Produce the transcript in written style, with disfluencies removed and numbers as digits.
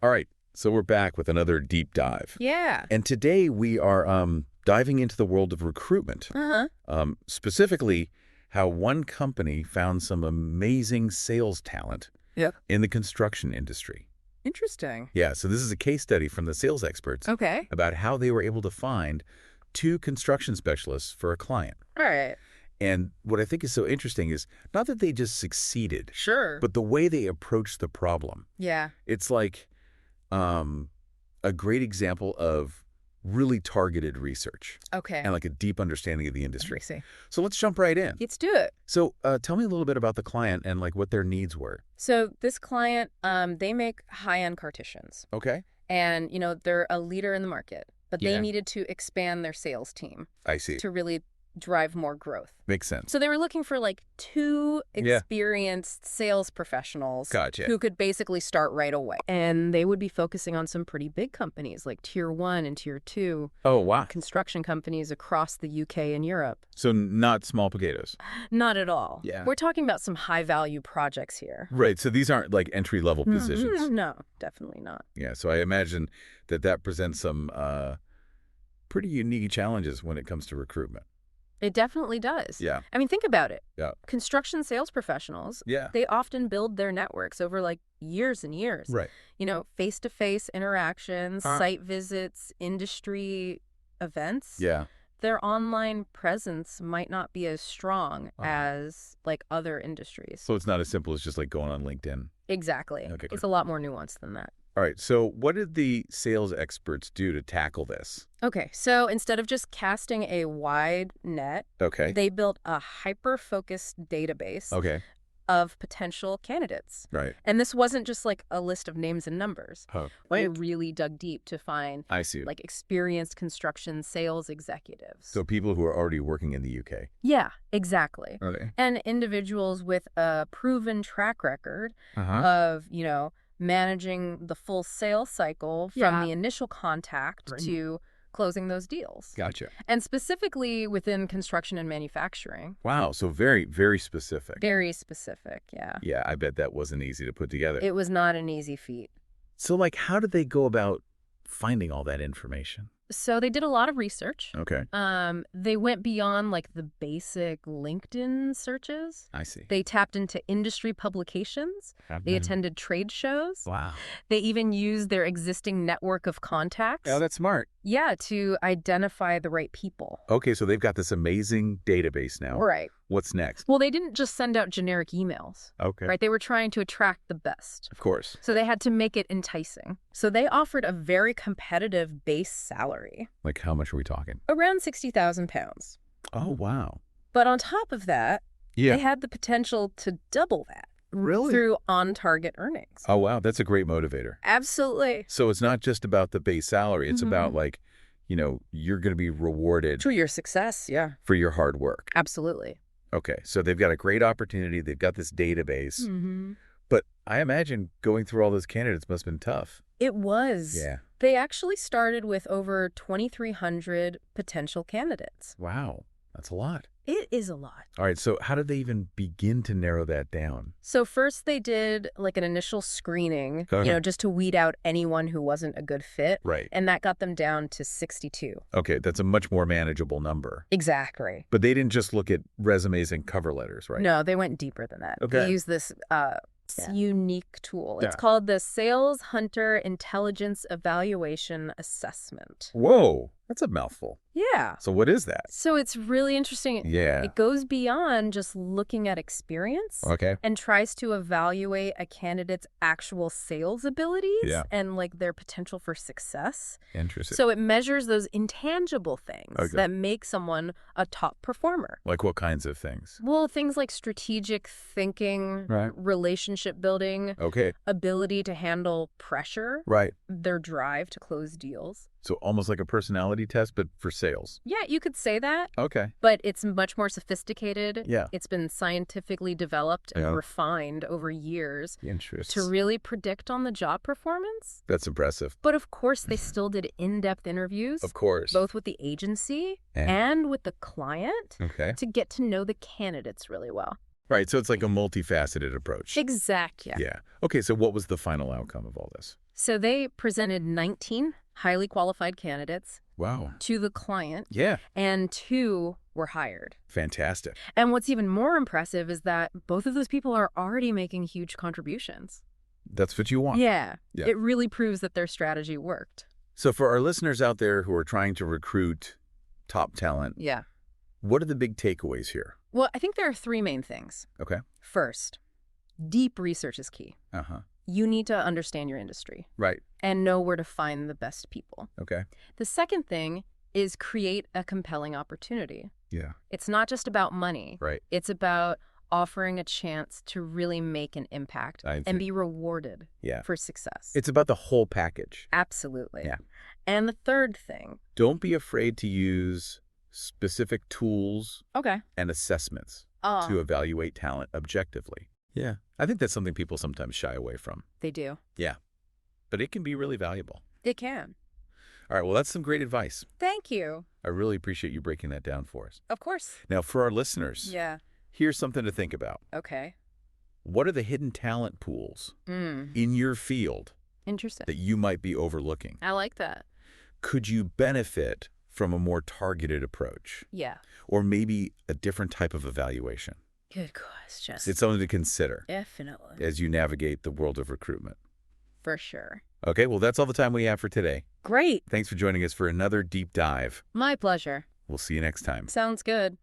All right, so we're back with another deep dive. Yeah. And today we are diving into the world of recruitment. Specifically, how one company found some amazing sales talent in the construction industry. Interesting. Yeah, so this is a case study from the sales experts about how they were able to find 2 construction specialists for a client. All right. And what I think is so interesting is not that they just succeeded, Sure. but the way they approached the problem. Yeah. It's like a great example of really targeted research Okay. and like a deep understanding of the industry. I see. So let's jump right in. Let's do it. So tell me a little bit about the client and like what their needs were. So this client, they make high-end partitions. Okay. And, they're a leader in the market. But they Yeah. needed to expand their sales team I see. to really drive more growth. Makes sense. So they were looking for like 2 Yeah. experienced sales professionals Gotcha. who could basically start right away. And they would be focusing on some pretty big companies like Tier 1 and Tier 2 Oh, wow. construction companies across the UK and Europe. So not small potatoes. Not at all. Yeah. We're talking about some high-value projects here. Right. So these aren't like entry-level positions. No, definitely not. Yeah. So I imagine that presents some pretty unique challenges when it comes to recruitment. It definitely does. Yeah. I mean, think about it. Yeah. Construction sales professionals, Yeah. they often build their networks over like years and years. Right. Face-to-face interactions, site visits, industry events. Yeah. Their online presence might not be as strong as like other industries. So it's not as simple as just like going on LinkedIn. Exactly. Okay, It's a lot more nuanced than that. All right. So what did the sales experts do to tackle this? Okay, so instead of just casting a wide net, Okay. they built a hyper-focused database Okay. of potential candidates. Right. And this wasn't just like a list of names and numbers. Oh. They really dug deep to find I see. like experienced construction sales executives. So people who are already working in the UK. Yeah, exactly. Okay. And individuals with a proven track record Uh-huh. of, managing the full sales cycle from Yeah. the initial contact to closing those deals. Gotcha. And specifically within construction and manufacturing. Wow. So very, very specific. Very specific, yeah. Yeah. I bet that wasn't easy to put together. It was not an easy feat. So like, how did they go about finding all that information? So they did a lot of research. Okay. They went beyond like the basic LinkedIn searches. I see. They tapped into industry publications. They attended trade shows. Wow. They even used their existing network of contacts. Oh, that's smart. Yeah, to identify the right people. Okay. So they've got this amazing database now. Right. What's next? Well, they didn't just send out generic emails. Okay. Right? They were trying to attract the best. Of course. So they had to make it enticing. So they offered a very competitive base salary. Like how much are we talking? Around £60,000. Oh, wow. But on top of that, Yeah. they had the potential to double that Really? through on-target earnings. Oh, wow. That's a great motivator. Absolutely. So it's not just about the base salary. It's about like, you're going to be rewarded To your success, yeah. for your hard work. Absolutely. Okay. So they've got a great opportunity. They've got this database. Mm-hmm. But I imagine going through all those candidates must have been tough. It was. Yeah. They actually started with over 2,300 potential candidates. Wow. That's a lot. It is a lot. All right. So how did they even begin to narrow that down? So first they did like an initial screening, Okay. just to weed out anyone who wasn't a good fit. Right. And that got them down to 62. Okay. That's a much more manageable number. Exactly. But they didn't just look at resumes and cover letters, right? No, they went deeper than that. Okay. They used this unique tool. It's Yeah. called the Sales Hunter Intelligence Evaluation Assessment. Whoa. That's a mouthful. Yeah. So what is that? So it's really interesting. Yeah. It goes beyond just looking at experience Okay. and tries to evaluate a candidate's actual sales abilities Yeah. and like their potential for success. Interesting. So it measures those intangible things Okay. that make someone a top performer. Like what kinds of things? Well, things like strategic thinking, Right. relationship building, Okay. ability to handle pressure, Right. their drive to close deals. So almost like a personality test, but for sales. Yeah, you could say that, Okay. but it's much more sophisticated. Yeah. It's been scientifically developed and Yeah. refined over years Interesting. to really predict on the job performance. That's impressive. But of course, they still did in-depth interviews, Of course. both with the agency And- and with the client, Okay. to get to know the candidates really well. Right, so it's like a multifaceted approach. Exactly. Yeah. Okay, so what was the final outcome of all this? So they presented 19 highly qualified candidates Wow. to the client. Yeah. And 2 were hired. Fantastic. And what's even more impressive is that both of those people are already making huge contributions. That's what you want. Yeah. Yeah. It really proves that their strategy worked. So for our listeners out there who are trying to recruit top talent, Yeah. what are the big takeaways here? Well, I think there are 3 main things. Okay. First, deep research is key. Uh-huh. You need to understand your industry Right. and know where to find the best people. Okay. The second thing is create a compelling opportunity. Yeah. It's not just about money. Right. It's about offering a chance to really make an impact and be rewarded for success. It's about the whole package. Absolutely. Yeah. And the third thing. Don't be afraid to use specific tools and assessments to evaluate talent objectively. Yeah. I think that's something people sometimes shy away from. They do. Yeah. But it can be really valuable. It can. All right. Well, that's some great advice. Thank you. I really appreciate you breaking that down for us. Of course. Now, for our listeners, here's something to think about. Okay. What are the hidden talent pools in your field Interesting. that you might be overlooking? I like that. Could you benefit from a more targeted approach? Yeah. Or maybe a different type of evaluation? Good question. It's something to consider. Definitely. As you navigate the world of recruitment. For sure. Okay, well, that's all the time we have for today. Great. Thanks for joining us for another deep dive. My pleasure. We'll see you next time. Sounds good.